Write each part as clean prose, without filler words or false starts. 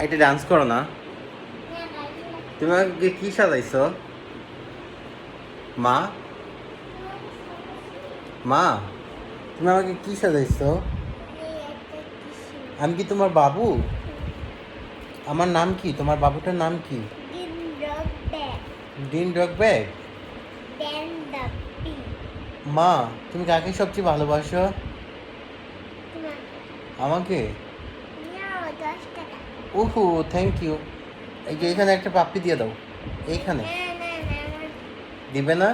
একটা ডান্স করো না। তুমি আমাকে কি সাজাইছো? মা, মা, তুমি আমাকে কি সাজাইছো? আমি কি তোমার বাবু? আমার নাম কি? তোমার বাবুটার নাম কি? Dean dog bag. মা, তুমি কাকে সবচেয়ে ভালোবাসো? আমাকে? ওহো, থ্যাংক ইউ। এই যে এখানে একটা পাপ্পি দিয়ে দাও। এইখানে দিবে না?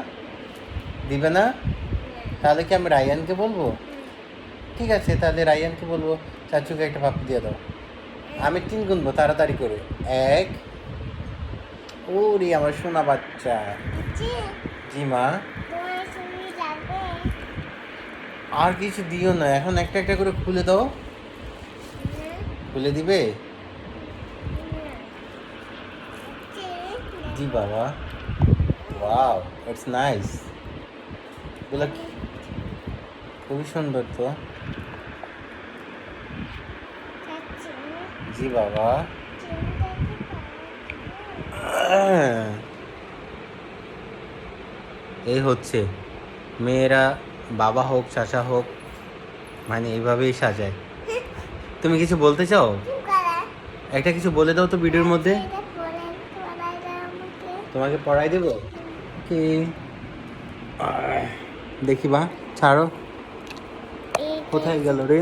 দিবে না? তাহলে কি আমি রায়ানকে বলবো? ঠিক আছে, তাহলে রায়ানকে বলবো চাচুকে একটা পাপ্পি দিয়ে দাও। আমি 3 গুনবো তাড়াতাড়ি করে। 1। ওরে আমার সোনা বাচ্চা। জি মা। আর কিছু দিও না, এখন একটা একটা করে খুলে দাও। খুলে দিবে? জি বাবা। Wow, it's nice. এগুলো খুবই সুন্দর তো। জি বাবা। এই হচ্ছে মেয়েরা, বাবা হোক চাচা হোক, মানে এইভাবেই সাজায়। তুমি কিছু বলতে চাও? একটা কিছু বলে দাও তো ভিডিওর মধ্যে। তোমাকে পড়াই দেবো কি? দেখি বা, ছাড়ো। কোথায় গেল রে?